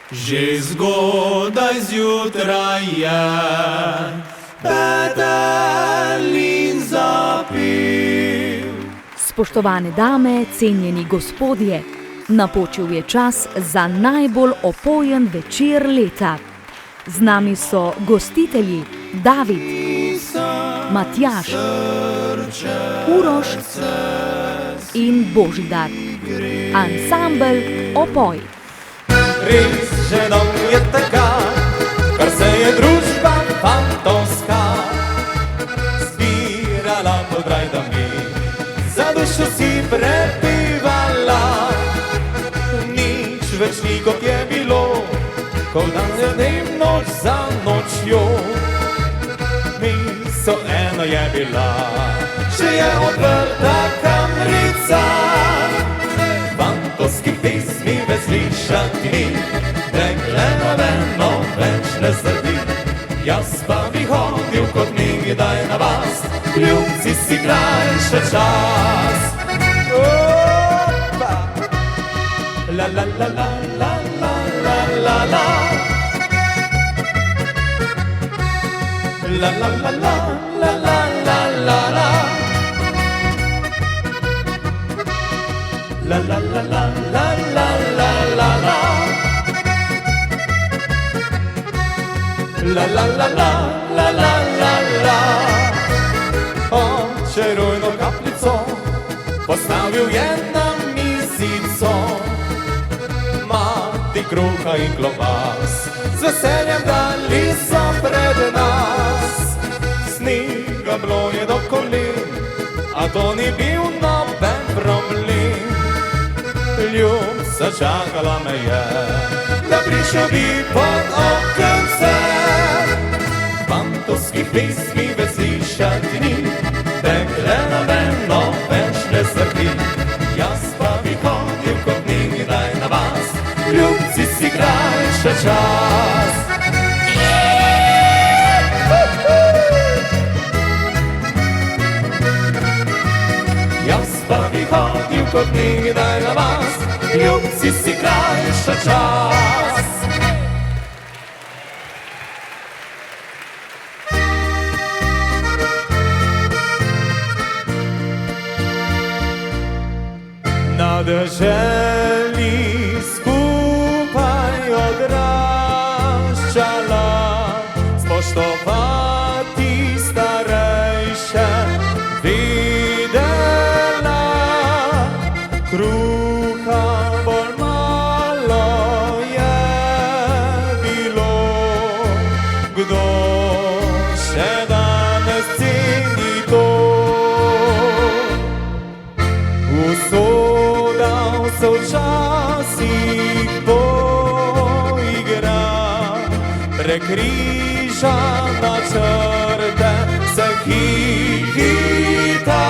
Že zgodaj zjutraj je petelin zapil. Spoštovane dame, cenjeni gospodje, napočil je čas za najbolj opojen večer leta. Z nami so gostitelji David, Matjaž, Uroš in Božidar. Ansambel Opoj. Res že dolgo je tega, kar se je družba fantovska zbirala pod rajdami, za dušo si prepivala. Nič več ni, kot je bilo, ko dan je dnem, noč za nočjo. Misel ena je bila, če je odprta kamrica, fantovskih pesmi več slišati ni, dekle nobeno več ne srdi. Jaz pa bi hodil kot nikdaj na vas, ljubci si krajša čas. Opa! La la la la la la la la la. La la la la la la la la la. La la la la la la la la la. La la la la la la la la. Čarojno kapljico postavil je na mizico, mati kruha in klobas z veseljem dali so pred nas. Snega bilo je do kolen, a to ni bil noben problem. Ljubca čakala me je, da prišel bi pod okence. Fantovskih pesmi več slišati ni, dekle nobeno več ne srdi. Jaz pa bi hodil kot nikdaj na vas, ljubci si krajša čas. Jaz pa bi hodil kot nikdaj na vas, ljubci si krajša čas. Na deželi skupaj odraščala, spoštovati starejše videla. Kruha bolj malo je bilo, kdo še danes ceni to. Se včasih poigra, prekrižana črte se hihita,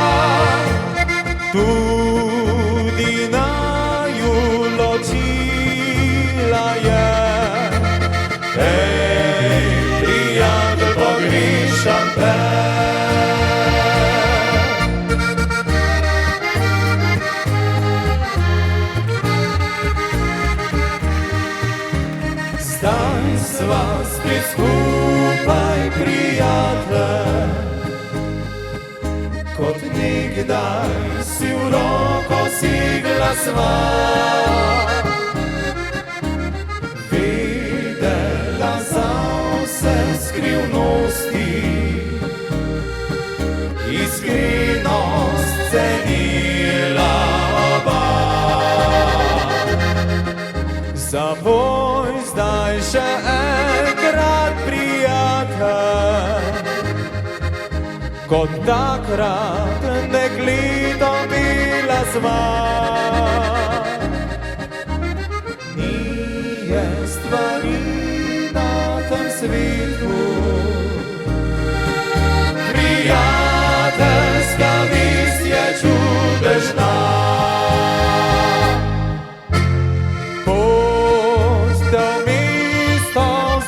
tudi naju ločila je. Hej, prijatelj, pogrešam te. Zdaj sva spet skupaj, prijatelj, kot nikdaj si v roko sigla sva. Vedela za vse skrivnosti, iskrenost cenila oba. Zavoj zdaj še enkrat, prijatelj, kot takrat deklito bila sva. Ni je stvari na tem svetu, prijateljska vest je čudežna.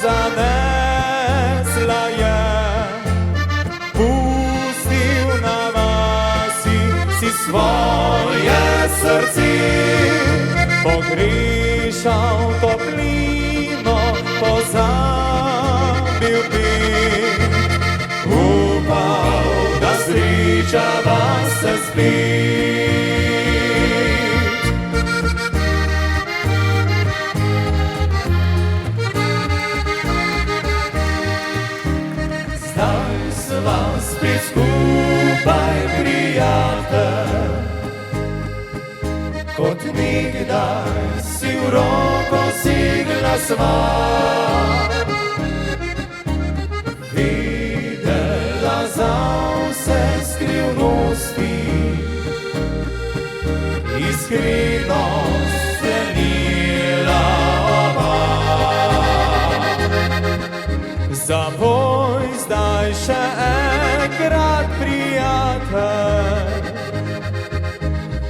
Zanesla je, pustil na vasi si svoje srce, pogrešal toplino. bila sva. Videla za vse skrivnosti, iskrenost cenila oba. Zavoj zdaj še enkrat, prijatelj,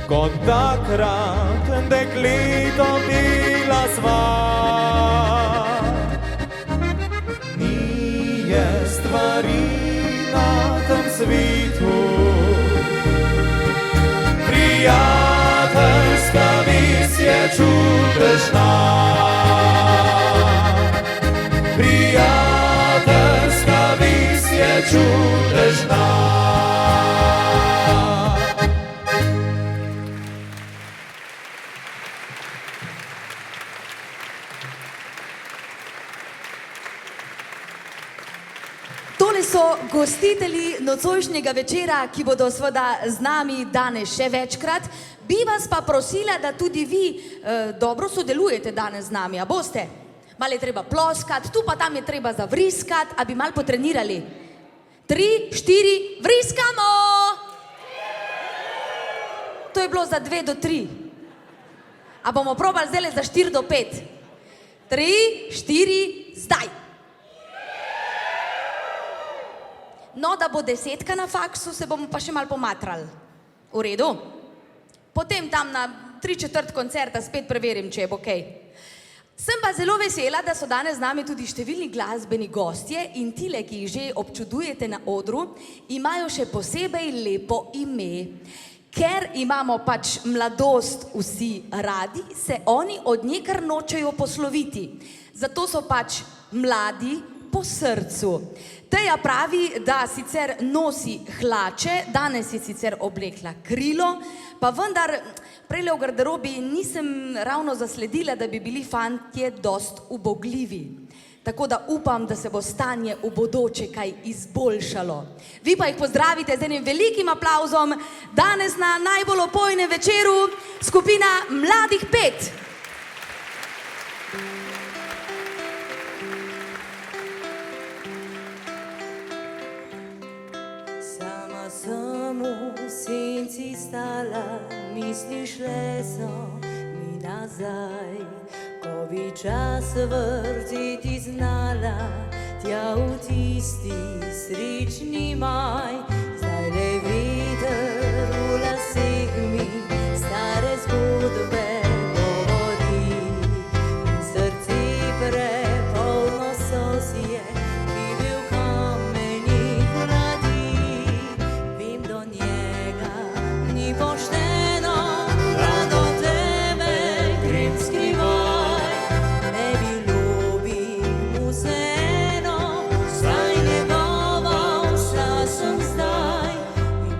kot takrat dekletom bila sva. Ni je stvari na tem svetu, prijateljska vis je čudežna. Prijateljska vis je čudežna. Tole so gostitelji nocojšnjega večera, ki bodo seveda z nami danes še večkrat. Bi vas pa prosila, da tudi vi dobro sodelujete danes z nami, a boste? Malo je treba ploskati, tu pa tam je treba zavriskati, a bi malo potrenirali. 3, 4, vriskamo! To je bilo za 2 do 3. A bomo probali zdaj za 4 do 5? 3, 4, zdaj! No, da bo 10 na faksu, se bomo pa še malo pomatrali. V redu? Potem tam na 3/4 koncerta spet preverim, če je okej. Sem pa zelo vesela, da so danes z nami tudi številni glasbeni gostje in tile, ki jih že občudujete na odru, imajo še posebej lepo ime. Ker imamo pač mladost vsi radi, se oni od nje kar nočejo posloviti. Zato so pač mladi po srcu. Teja pravi, da sicer nosi hlače, danes je sicer oblekla krilo, pa vendar prejle v garderobi nisem ravno zasledila, da bi bili fantje dost ubogljivi. Tako da upam, da se bo stanje v bodoče kaj izboljšalo. Vi pa jih pozdravite z enim velikim aplavzom danes na najbolj opojnem večeru skupina Mladih 5. Sem v senci stala, misli šle so mi nazaj. Ko bi čas vrteti znala, tja v tisti srečni maj. Zdaj le veter v laseh mi stare zgodbe govori. In srce prepolno sosje, ki bil kamenih vladi. Vem, do njega ni pošteno, da do tebe grem skrivaj. Ne bilo bi mu vseeno, saj njegova ušla sem zdaj. In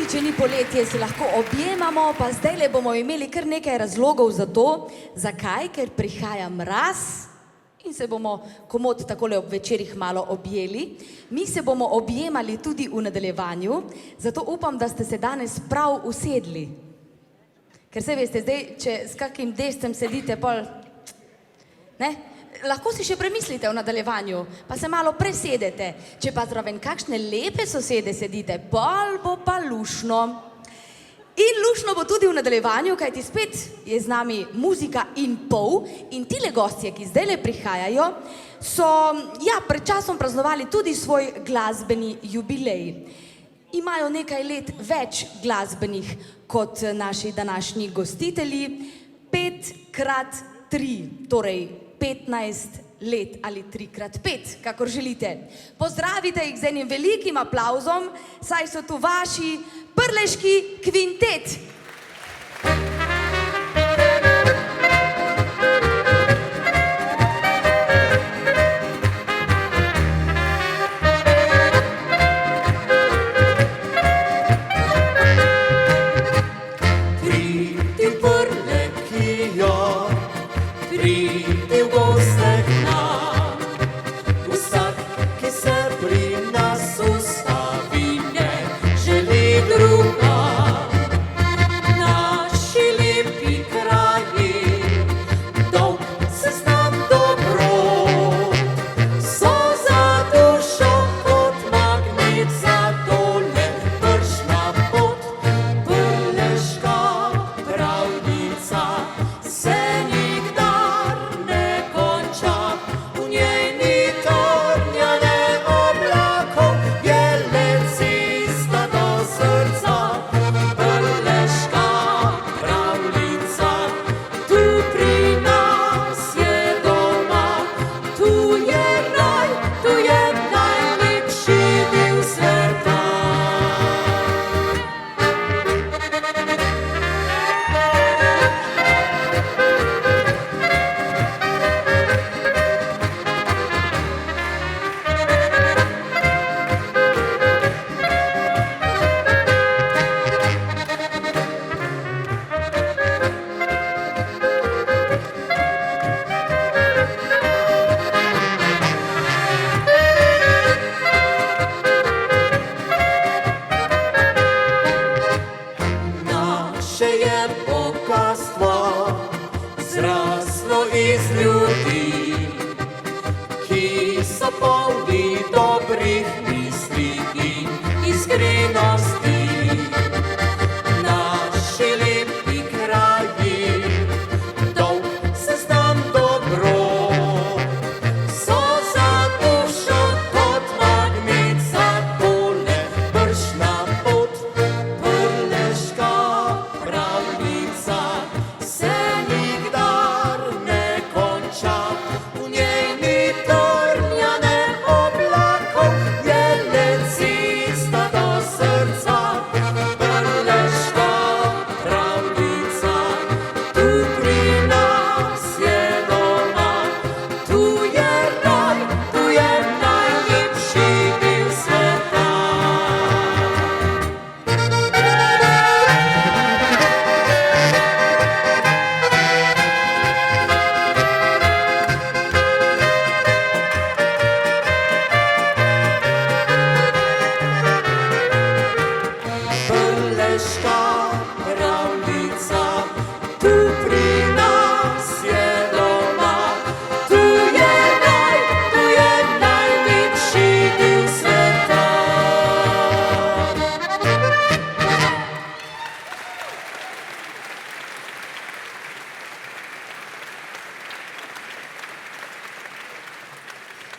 Tudi, če ni poletje, se lahko objemamo, pa zdajle bomo imeli kar nekaj razlogov za to. Zakaj? Ker prihaja mraz in se bomo komot takole ob večerih malo objeli. Mi se bomo objemali tudi v nadaljevanju, zato upam, da ste se danes prav usedli. Ker se veste, zdaj, če s kakim descem sedite, pol, ne? Lahko si še premislite v nadaljevanju, pa se malo presedete. Če pa zraven kakšne lepe sosede sedite, pol bo pa lušno. In lušno bo tudi v nadaljevanju, kajti spet je z nami muzika in pol in tile gostje, ki zdajle prihajajo, so pred časom praznovali tudi svoj glasbeni jubilej. Imajo nekaj let več glasbenih kot naši današnji gostitelji, 5x3, torej 15 let ali 3x5, kakor želite. Pozdravite jih z enim velikim aplavzom, saj so tu vaši Prleški kvintet.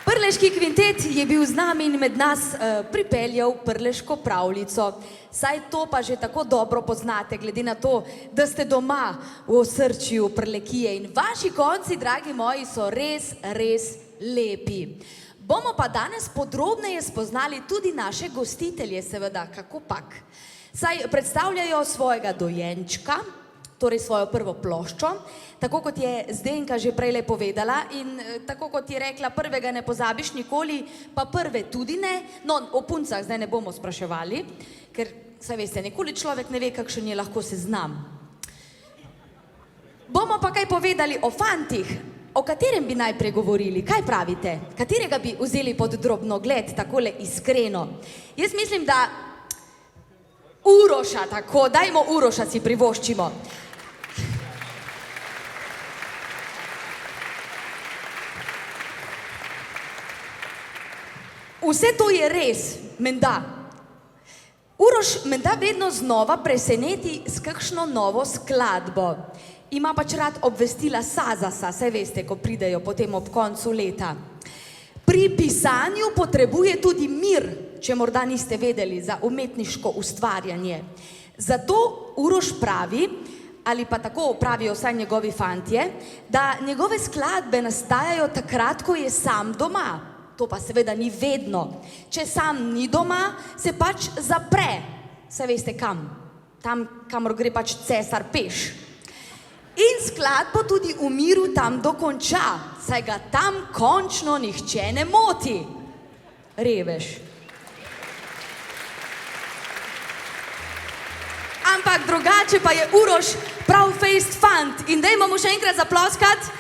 Prleški kvintet je bil z nami in med nas pripeljal prleško pravljico. Saj to pa že tako dobro poznate, glede na to, da ste doma v osrčju Prlekije in vaši konci, dragi moji, so res, res lepi. Bomo pa danes podrobneje spoznali tudi naše gostitelje, seveda, kakopak. Saj predstavljajo svojega dojenčka, torej svojo prvo ploščo, tako kot je Zdenka že prej povedala in tako kot je rekla, prvega ne pozabiš nikoli, pa prve tudi ne, no o puncah zdaj ne bomo spraševali, ker saj veste, nikoli človek ne ve, kakšen je lahko seznam. Bomo pa kaj povedali o fantih, o katerem bi najprej govorili. Kaj pravite? Katerega bi vzeli pod drobnogled, takole iskreno? Jaz mislim, da Uroša, tako, dajmo Uroša si privoščimo. Vse to je res, menda. Uroš menda vedno znova preseneti s kakšno novo skladbo. Ima pač rad obvestila Sazasa, saj veste, ko pridejo potem ob koncu leta. Pri pisanju potrebuje tudi mir, če morda niste vedeli, za umetniško ustvarjanje. Zato Uroš pravi, ali pa tako pravijo vsaj njegovi fantje, da njegove skladbe nastajajo takrat, ko je sam doma. To pa seveda ni vedno. Če sam ni doma, se pač zapre. Saj veste kam? Tam, kamor gre pač cesar peš. In skladbo tudi v miru tam dokonča, saj ga tam končno nihče ne moti. Revež. Ampak drugače pa je Uroš prav fejst fant. In dajmo mu še enkrat zaploskati.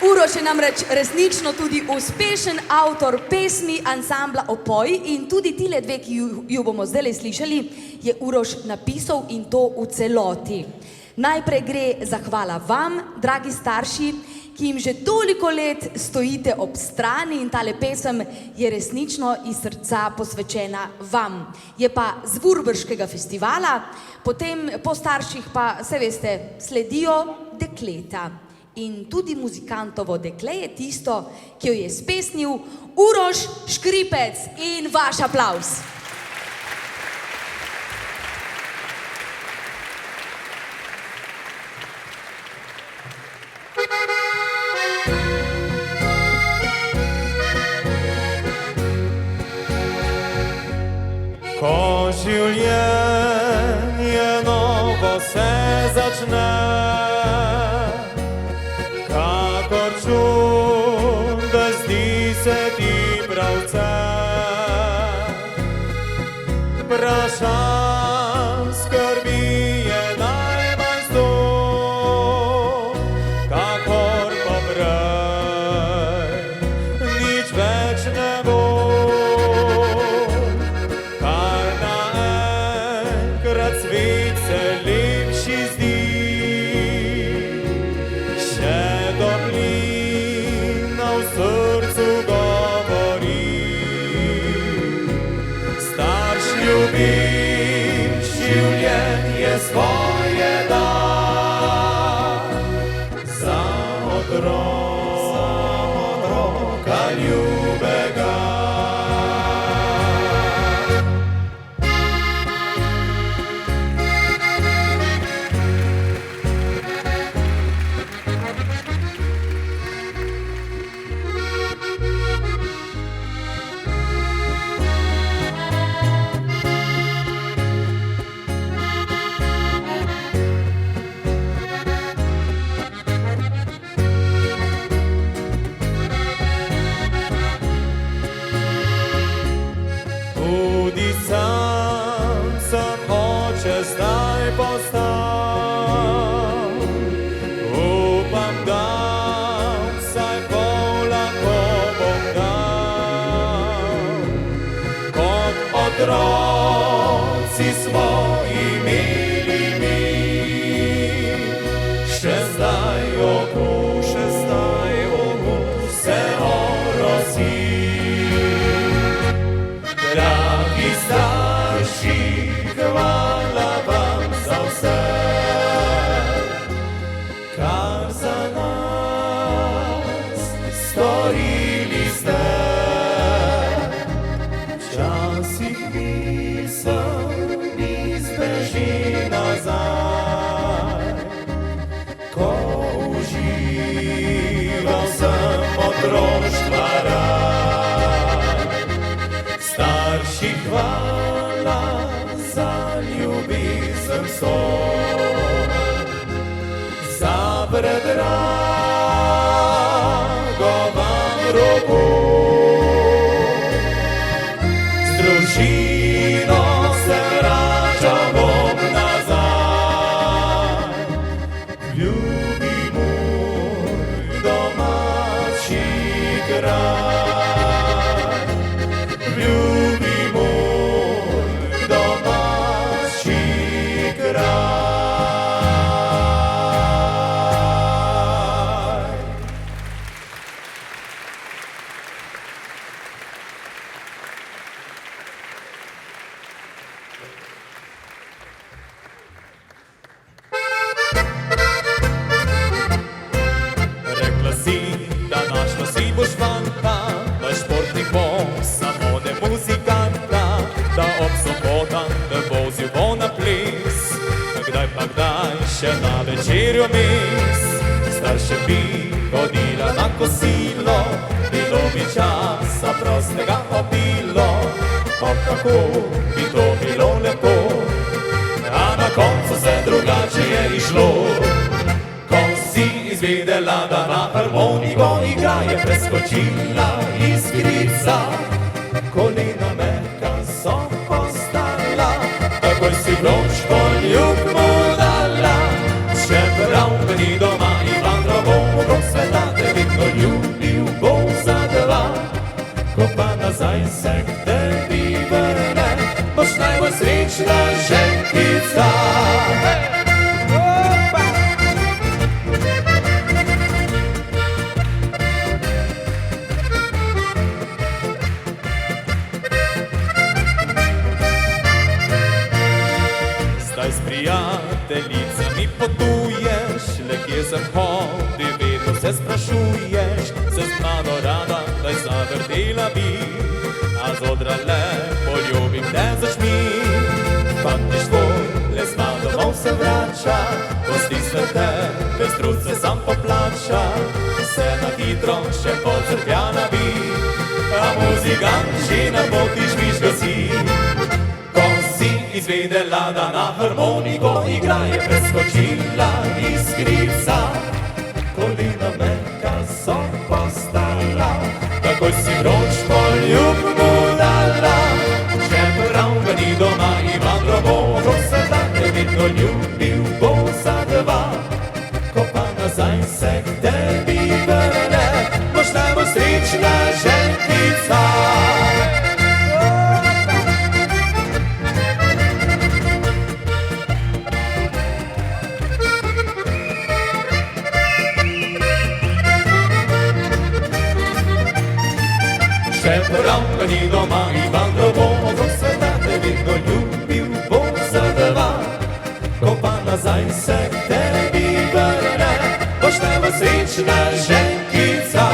Uroš je namreč resnično tudi uspešen avtor pesmi ansambla Opoj in tudi tile dve, ki ju bomo zdaj slišali, je Uroš napisal in to v celoti. Najprej gre zahvala vam, dragi starši, ki jim že toliko let stojite ob strani in tale pesem je resnično iz srca posvečena vam. Je pa z Vurberškega festivala, potem po starših pa, se veste, sledijo dekleta. In tudi muzikantovo dekle je tisto, ki jo je spesnil Uroš Škripec in vaš aplavz. Ko življenje novo se začne, kakor čuda zdi se ti pravce, vprašanj skrbi je najmanj sto, kakor pa prej nič več ne bo. Svet se lepši zdi, še toplina v srcu govori. Starš ljubim, življenje svoje da, za otroka ljubega. Tudi sam sem oče zdaj postal, upam, da vsaj pol lahko bom dal. Kot otroci smo imeli mi, še zdaj okus se orosi. Dragi starši, hvala vam za vse, kar za nas storili ste. Včasih misel mi zbeži nazaj, ko užival sem otroštva raj. Starši, hvala za ljubezen vso, za predrago vam roko. večerjo mis, starše bi hodila na kosilo, bilo bi časa prostega obilo, pa kako bi to bilo lepo, a na koncu se drugače je išlo. Ko si izvedela, da na harmoniko igra, je preskočila iskrica, kolena mehka so postala, takoj si vroč poljub mu dala. Čeprav ga ni doma, Ivandro bo okrog sveta te vedno ljubil bo za dva. Ko pa nazaj se k tebi vrne, boš najbolj srečna ženkica. Zdaj s prijateljicami potuješ, le kje sem hodil, vedno se sprašuješ, se z mano rada, daj zavrtela bi, a zodra le poljubim te začmi. Fantiš tvoj, le z mano domov se vrača, ko stisne te, bez trud se sam poplača, se na hitro še pocrpljana bi, a muzikant že na poti žvižga si. Ko si izvedela, da na harmoniko igra, je preskočila iskrica, kolena mehka so postala, takoj si vroč poljub mu dala. Čeprav ga ni doma, Ivandro bo okrog sveta te vedno ljubil bo za dva. Ko pa nazaj se k tebi vrne, boš najbolj srečna ženkica. Čeprav ga ni doma, Ivandro bo okrog sveta te vedno ljubil bo za dva. Ko pa nazaj se k tebi vrne, boš najbolj srečna ženkica.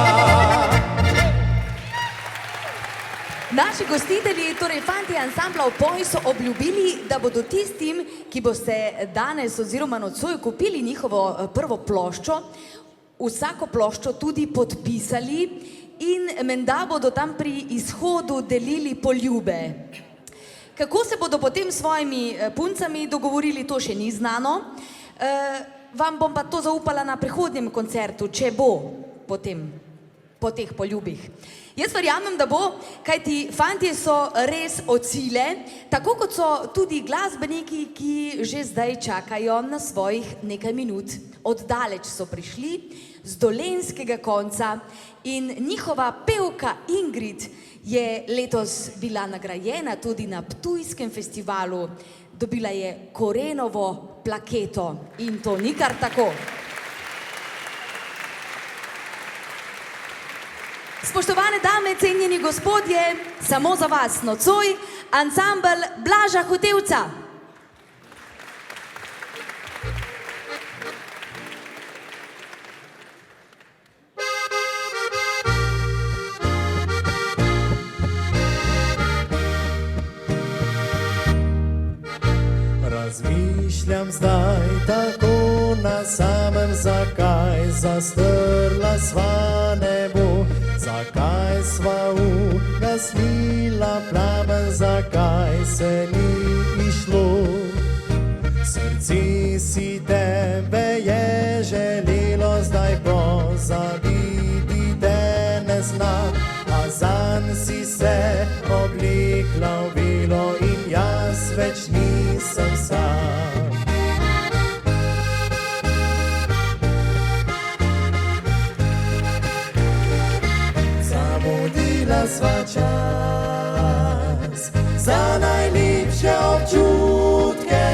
Naši gostitelji, torej fantje ansambla Opoj, so obljubili, da bodo tistim, ki boste danes oziroma nocoj kupili njihovo prvo ploščo, vsako ploščo tudi podpisali in menda bodo tam pri izhodu delili poljube. Kako se bodo potem s svojimi puncami dogovorili, to še ni znano. Vam bom pa to zaupala na prihodnjem koncertu, če bo potem po teh poljubih. Jaz verjamem, da bo, kajti fantje so res ocile, tako kot so tudi glasbeniki, ki že zdaj čakajo na svojih nekaj minut. Oddaleč so prišli, z dolenjskega konca, in njihova pevka Ingrid je letos bila nagrajena tudi na Ptujskem festivalu. Dobila je Korenovo plaketo in to ni kar tako. Spoštovane dame, cenjeni gospodje, samo za vas nocoj ansambel Blaža Hotevca. Razmišljam zdaj tako na samem, zakaj zastrla sva nebo, zakaj sva ugasnila plamen, zakaj se ni išlo. Srce si tebe je želelo zdaj pozabiti, te ne znam, a zanj si se oblikla v belo in jaz več nisem sam. Zamudila sva čas za najlepše občutke,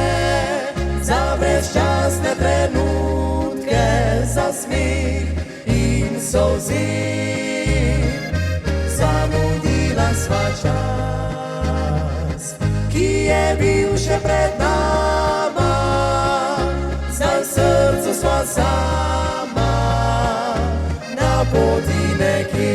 za brezčasne trenutke, za smeh in solzi. Zamudila sva čas, ki je bil še pred nama, zdaj v srcu sva sama, na poti nekje.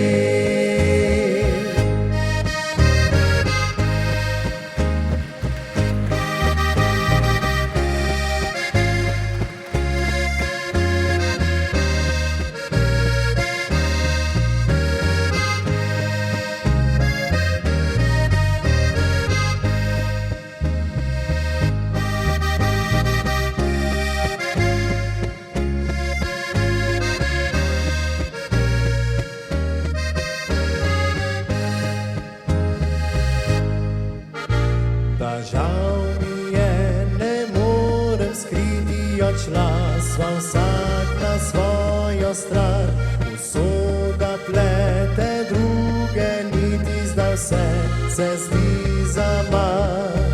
do stran, usoda plete druge niti, zdaj vse se zdi zaman.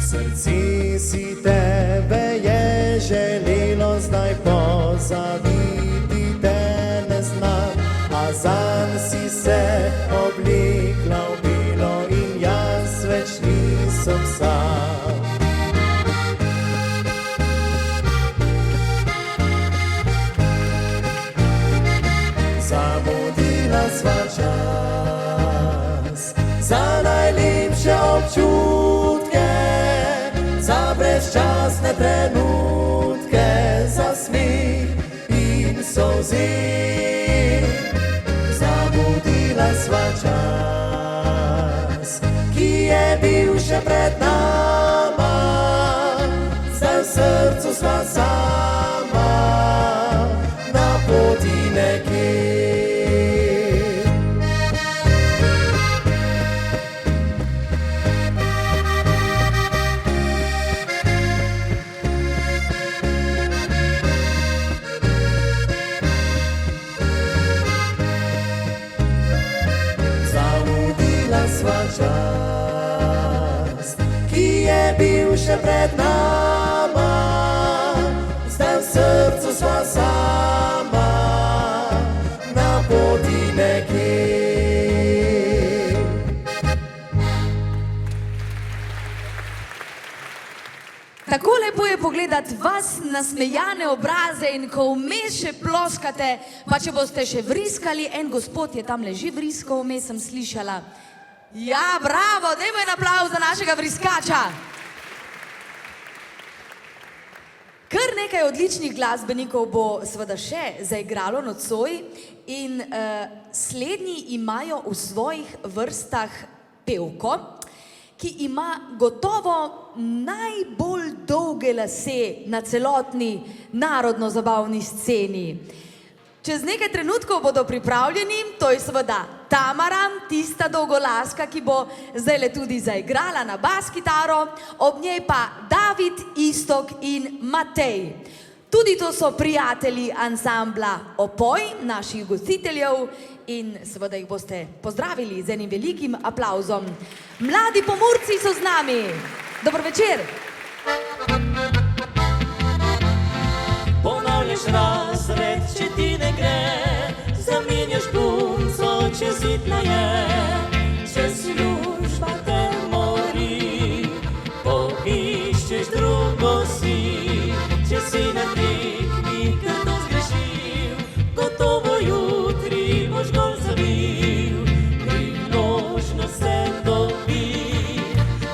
Srce si tebe je želelo, zdaj pozabiti te ne znam, a zanj si se oblikla v bilo in jaz več nisem sam. Zamudila sva čas za najlepše občutke, za brezčasne trenutke, za smeh in solzi. Zamudila sva čas, ki je bil še pred nama, zdaj v srcu sva sama, na poti nekje. Sva čas, ki je bil še pred nama, zdaj v srcu sva sama, na poti nekje. Tako lepo je pogledati vas nasmejane obraze in ko vmes še ploskate, pa če boste še vriskali, en gospod je tam leži vriskal, vmes sem slišala. Ja, bravo, dajmo en aplavz za našega vriskača. Kar nekaj odličnih glasbenikov bo seveda še zaigralo nocoj in slednji imajo v svojih vrstah pevko, ki ima gotovo najbolj dolge lase na celotni narodno-zabavni sceni. Čez nekaj trenutkov bodo pripravljeni, to je seveda Tamara, tista dolgolaska, ki bo zdajle tudi zaigrala na bas kitaro, ob njej pa David, Iztok in Matej. Tudi to so prijatelji ansambla Opoj, naših gostiteljev in seveda jih boste pozdravili z enim velikim aplavzom. Mladi Pomurci so z nami. Dober večer. Ponavljaš razred, če ti ne gre, zamenjaš punco, če zidna je, če služba te mori, poiščeš drugo si, če si na tekmi, kdo zgrešil, gotovo jutri boš gol zavil, priložnost se dobi,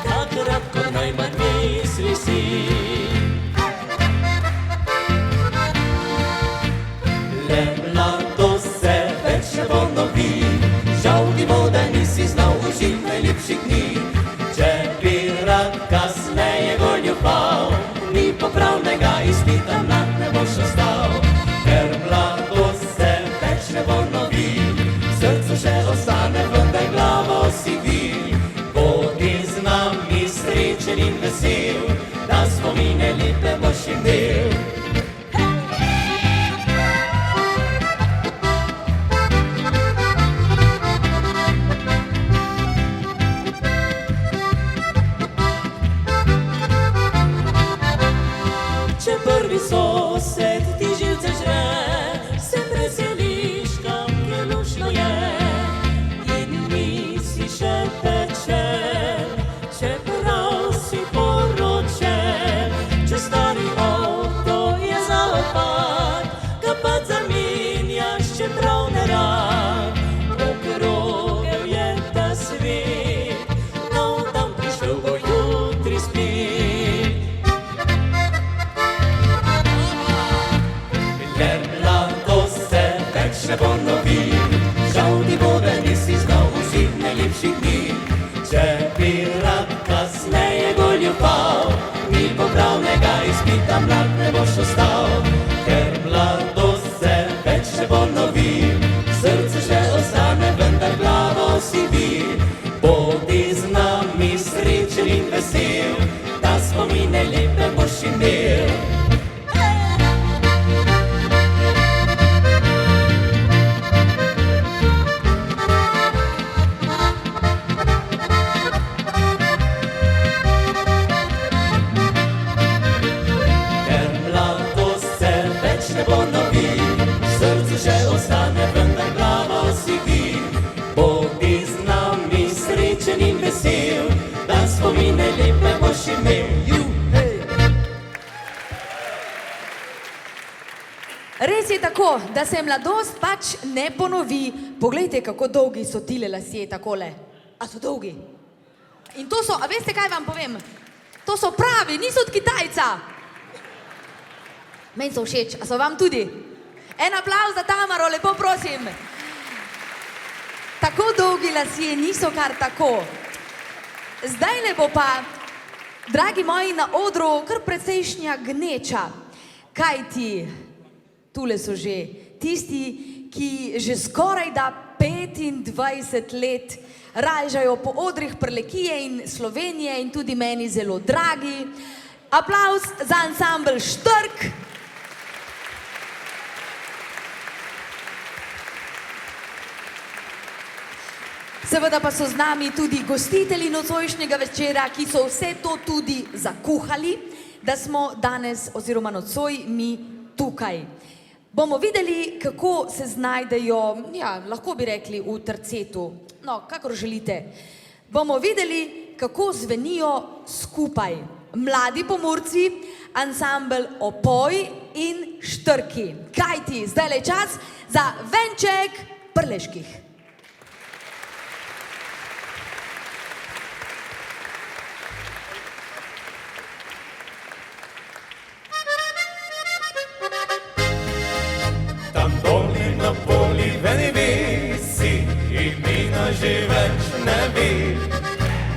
takrat, ko najmanj misli si. Žal ti bo, da nisi znal užit najlepših dni, če bi rad kasneje gol ljubal, ni popravnega izpita, mlad ne boš ostal, ker mladost se več ne bo novi, srcu še ostane, vendar glavo si vi. Bodi z nami srečen in vesel, da spomine lepe boš imel. Sosed ti živce žre, se preseliš, kam je lušno je, in nisi še pečen, čeprav si poročen, če stari avto je za opad, ga pa zamenjaš, čeprav ne rad, okrogel je ta svet, nov dan prišel bo jutri spet. Ne ponovi, žal ti bo, da nisi znal užit najlepših dni, če bi rad kasneje gol ljubal, ni popravnega izpita, mlad ne boš ostal, ker mladost se več ne ponovi, srce še ostane, vendar glavo si vi. Bodi z nami srečen in vesel, da spomine lepe boš imel. Res je tako, da se mladost pač ne ponovi. Poglejte, kako dolgi so tile lasje takole. A so dolgi? In to so, a veste, kaj vam povem? To so pravi, niso od Kitajca. Meni so všeč, a so vam tudi? En aplavz za Tamaro, lepo prosim. Tako dolgi lasje niso kar tako. Zdaj le bo pa, dragi moji, na odru kar precejšnja gneča. Kaj ti? Tule so že tisti, ki že skoraj da 25 let ražajo po odrih Prlekije in Slovenije in tudi meni zelo dragi. Aplavz za ansambel Štrk. Seveda pa so z nami tudi gostitelji nocojšnjega večera, ki so vse to tudi zakuhali, da smo danes oziroma nocoj mi tukaj. Bomo videli, kako se znajdejo, ja, lahko bi rekli v tercetu, no, kakor želite. Bomo videli, kako zvenijo skupaj. Mladi Pomurci, ansambel Opoj in Štrki. Kajti, zdaj je čas za venček Prleških. Tam dolje na poli veni visi, imena že več ne bi.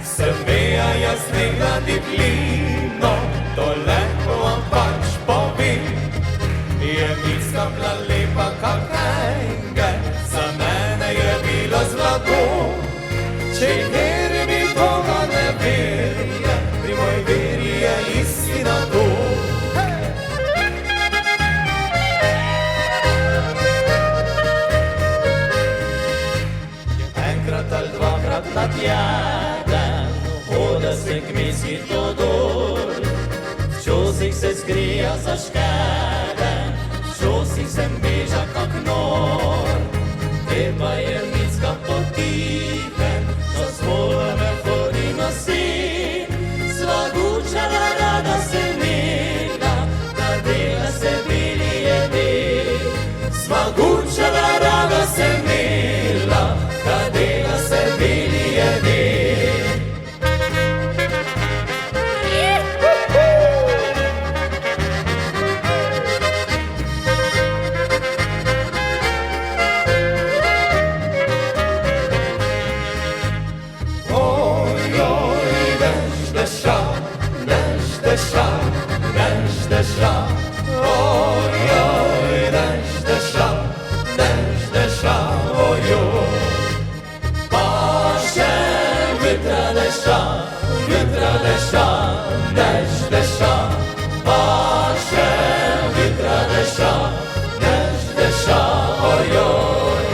Srbija jasnih radi plino, to lepo vam pač povem. Je miska bila lepa kak enge, za mene je bila zlato. Če veri mi Boga ne verje, pri moj veri je istina to. Ali dvakrat na teden hoda se k miski to dol. Včasih se skrija za škeden, včasih sem beža kak nor. Te pa je miska potihem, za svoje me hodi nosit. Svagučala rada se mila, da dela se bili jedi. Svagučala rada se mila, kadela se bili jedi. Oj, oj, dešt deša, dešt deša, dešt deša. Oj, oj, dešt deša, dešt deša, oj, oj. Jutra deša, dešt deša, paše jutra deša, dešt deša, ojoj.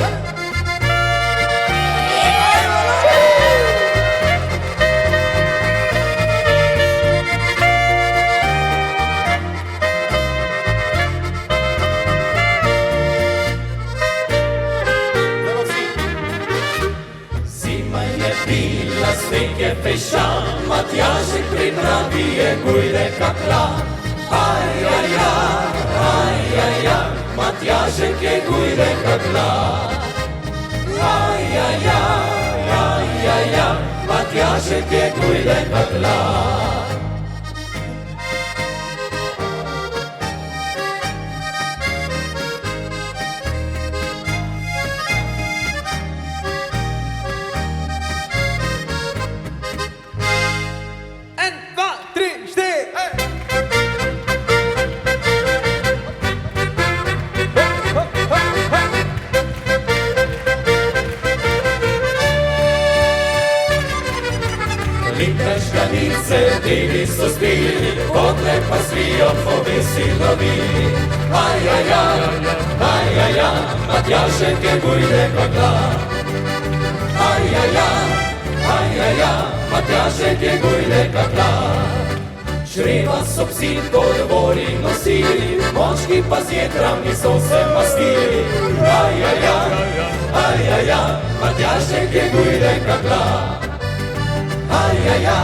Zima je bila, sneg je pešal, Matjažek pripravi je gujde kakla. Ajaja, ajaja, Matjažek je gujde kakla. Ajaja, ajaja, Matjažek je gujde kakla. Devi so spili, podle pa svijo povesi lovili. Ajaja, ajaja, Matjažek je gujde kakla. Ajaja, ajaja, Matjažek je gujde kakla. Čreva so psi po dvori nosili, moški pa z jetrami so se mastili. Ajaja, ajaja, Matjažek je gujde kakla. Ajaja,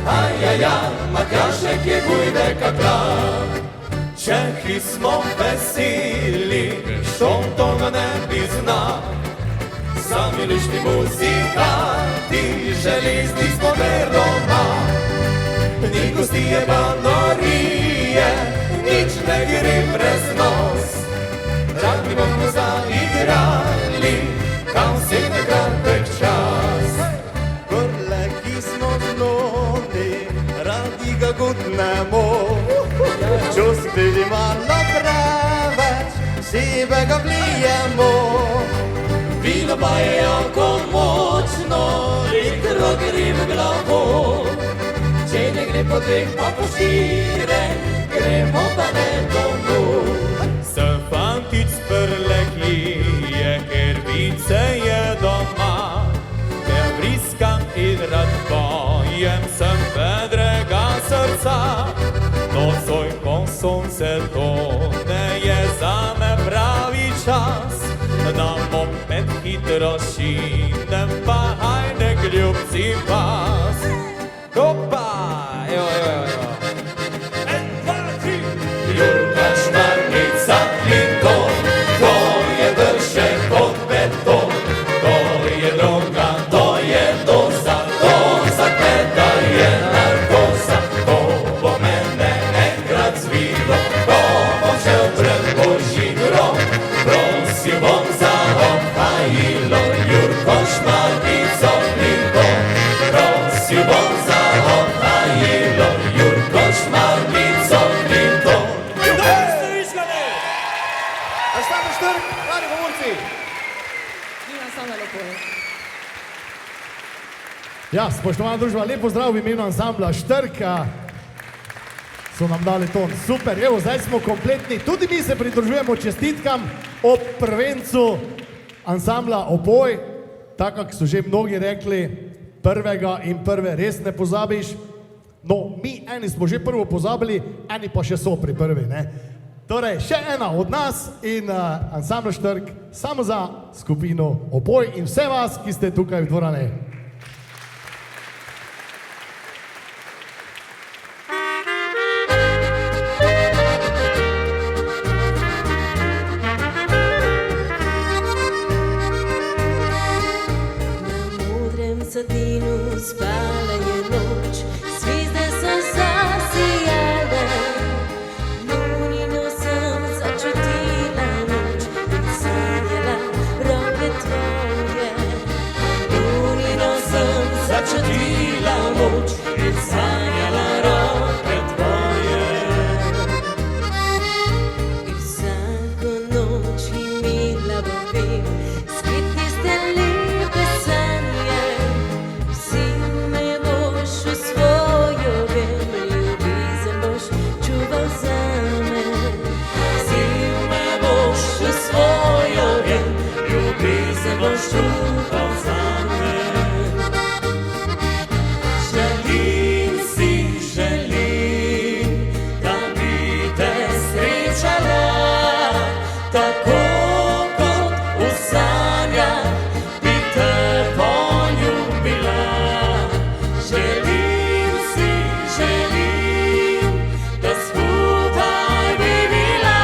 ajaja, Matjažek je gujde kakla. Čehi smo veseli, što toga ne bi zna. Sami lični muzikanti, želizni smo veroma. Ni gostije banorije, nič ne gre brez nos. Rad bi bomo zaigrali, kam si nekratek čas. Prleki smo znoni, radi ga gutnemo. Čusti malo preveč, sebe ga vlijemo. Vino pa je jako močno, hitro gre v glavo. Če ne gre po dveh, pa po štire, gremo pa ne domov. Sem fantič z Prlekije, ker vice je doma. Ker vriskam in rad pojem, sem vedrega srca. Nocoj ko sonce tone, je zame pravi čas. Da moped hitro šinem, pa hajde ljubci vas. Opa, evo. 1, 2, 3. Jurka Šmarnica Clinton, to je drže kot beton. To je droga, to je doza, kmeta je narkoza. Ko bo mene enkrat zvilo, ko bom šel pred Božji grob, prosil bom za obhajilo, Jurko Šmarnico Clinton. Prosil bom za obhajilo, Jurko Šmarnico Clinton. Ansambel Štrk, mladi govorci. Ja, spoštovana družba, lep pozdrav v imenu ansambla Štrka. So nam dali ton. Super, evo, zdaj smo kompletni. Tudi mi se pridružujemo čestitkam ob prvencu ansambla Opoj. Tako, kako so že mnogi rekli, prvega in prve res ne pozabiš. No, mi eni smo že prvo pozabili, eni pa še so pri prvi, ne? Torej, še ena od nas in ansambel Štrk, samo za skupino Opoj in vse vas, ki ste tukaj v dvorani. Sadinu spala je noč, zvizde so zasijale. Lunino sem začutila noč in sanjala roke tvoje. Lunino sem začutila noč in sanjala roke tvoje. In vsako noč imela bom spet tiste lepe sanje. Želim si, da bi te srečala, tako kot v sanjah bi te poljubila. Želim si, da skupaj bi bila.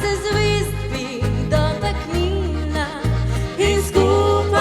Se zvezd bi dotaknila in skupaj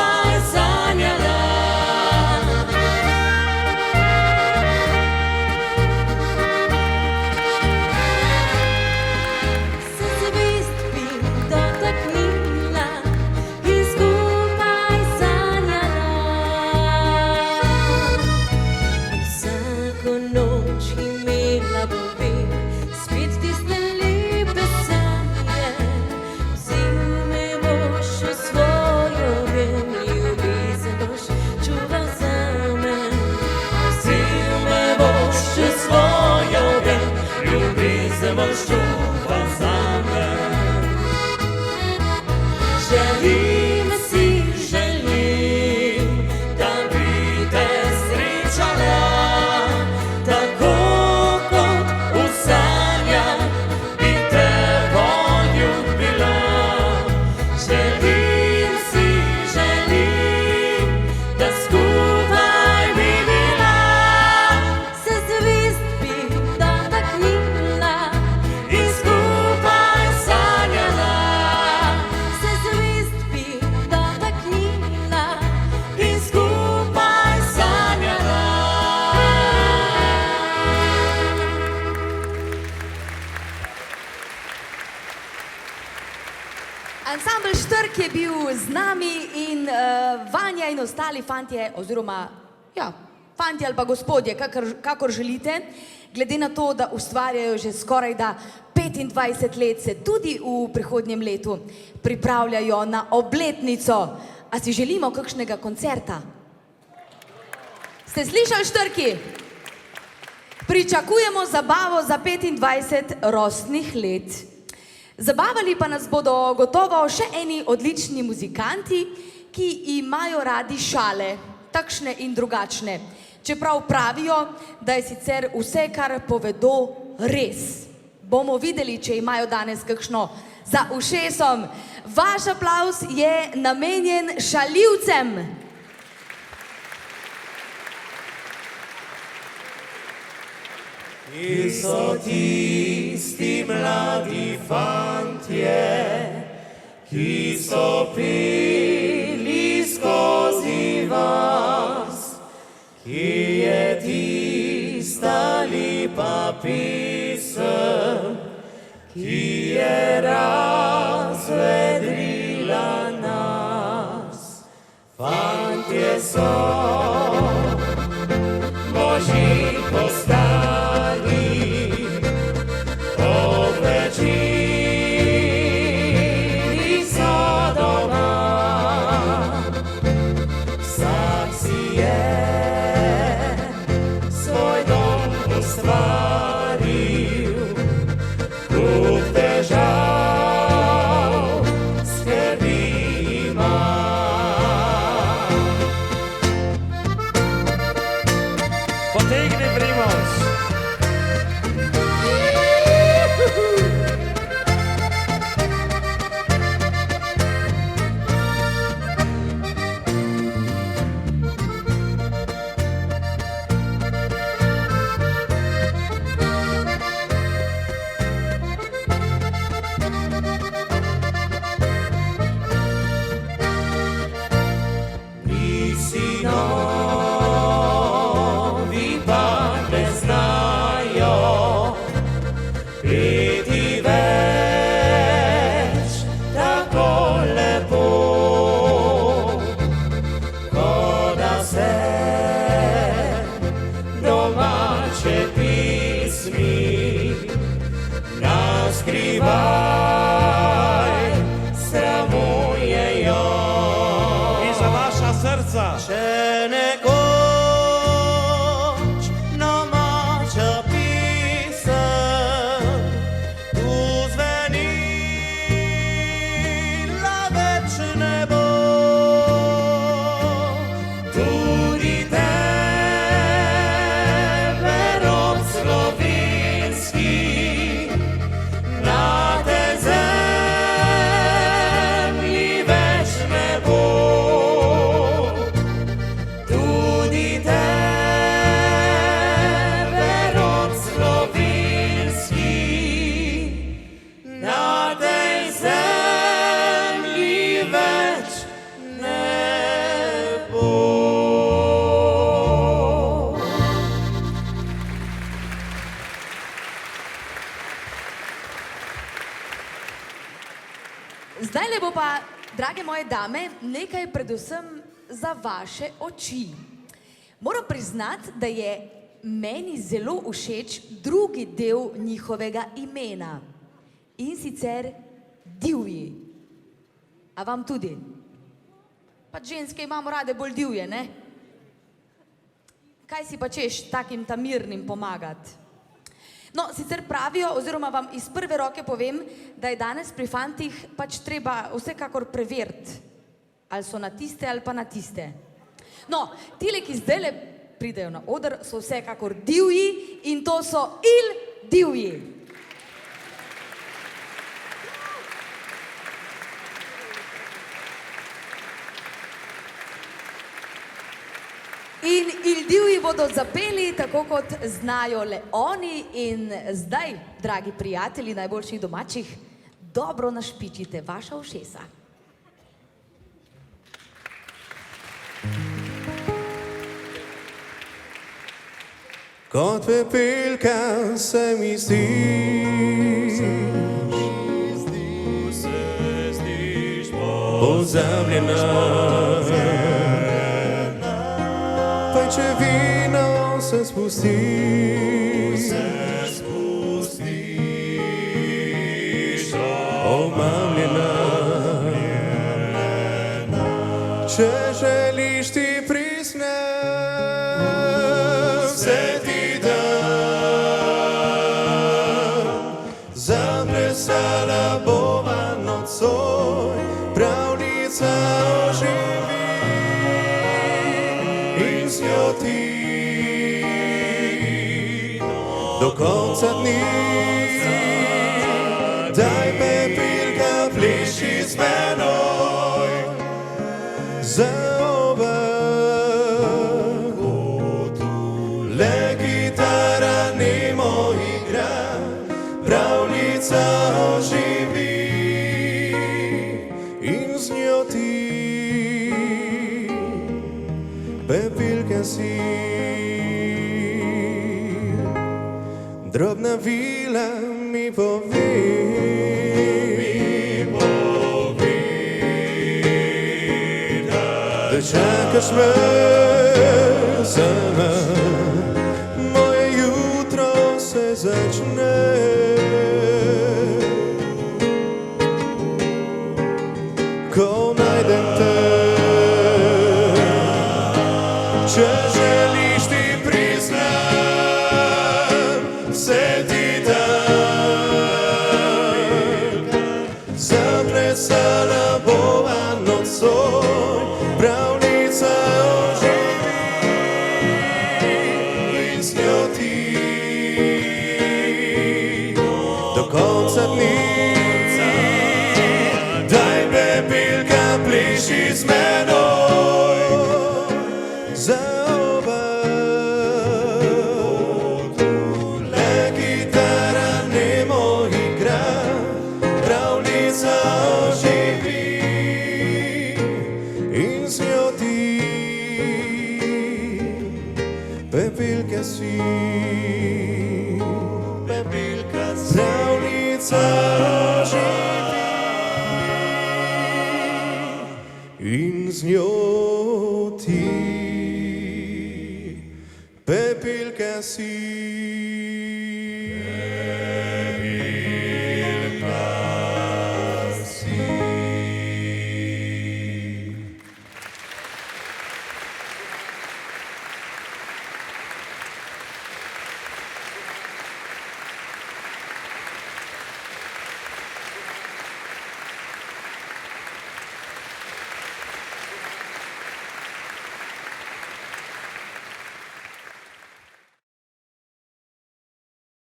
Ansambl Štrk je bil z nami in Vanja in ostali fantje, oziroma ja, fantje ali pa gospodje, kakor želite, glede na to, da ustvarjajo že skoraj da 25 let, se tudi v prihodnjem letu pripravljajo na obletnico. A si želimo kakšnega koncerta? Ste slišali, Štrki? Pričakujemo zabavo za 25 rojstnih let. Zabavali pa nas bodo gotovo še eni odlični muzikanti, ki imajo radi šale, takšne in drugačne. Čeprav pravijo, da je sicer vse, kar povedo, res. Bomo videli, če imajo danes kakšno za ušesom. Vaš aplavz je namenjen šaljivcem. Ki so tisti mladi fantje, ki so peli skozi vas, ki je tista lepa pesem, ki je razvedrila nas. Fantje so Božji postali, obvečeri so doma. Vsak si je svoj dom ustvaril, kup težav, skrbi ima. Potegni Primož. Sinovi pa ne znajo peti več tako lepo, ko da se domače pesmi naskrivaj sramujejo. In za vaša srca. Če nekoč domača pesem tu zvenila več ne bo, tudi tebe rod slovenski na tej zemlji več ne bo. Tudi tebe rod slovenski na tej zemlji več ne bo. Zdajle bo pa, drage moje dame, nekaj predvsem za vaše oči. Moram priznati, da je meni zelo všeč drugi del njihovega imena. In sicer divji. A vam tudi? Pač ženske imamo rade bolj divje, ne? Kaj si pa češ takim tamirnim pomagati? No, sicer pravijo, oziroma vam iz prve roke povem, da je danes pri fantih pač treba vsekakor preveriti, ali so na tiste ali pa na tiste. No, tile, ki zdajle pridejo na oder, so vsekakor divji in to so divji. In divji bodo zapeli tako, kot znajo le oni. In zdaj, dragi prijatelji najboljših domačih, dobro našpičite vaša ušesa. Kot pepelka se mi zdi, pozabljena. Pajčevina se spusti, Omamljena, če želiš ti prisnem, se ti dam. Zaplesala bova nocoj, pravljica oživi in z njo ti do konca dni. Daj pepilka, pliši z menoj za oba. Le kitara nemo igra, pravljica oživi in z njo ti pepilka si. Drobna vila mi pove, da čakaš me sama, moje jutro se začne. Ko najdem te, če želiš ti priznam, se ti dam. Zaplesala bova nocoj, pravljica oživi in z njo ti do konca dni. Daj pepilka, pliši z menoj za oba. Le kitara nemo igra, pravljica oživi in z njo ti pepilka si. Pepilka si, pravljica oživi in z njo ti pepilka si.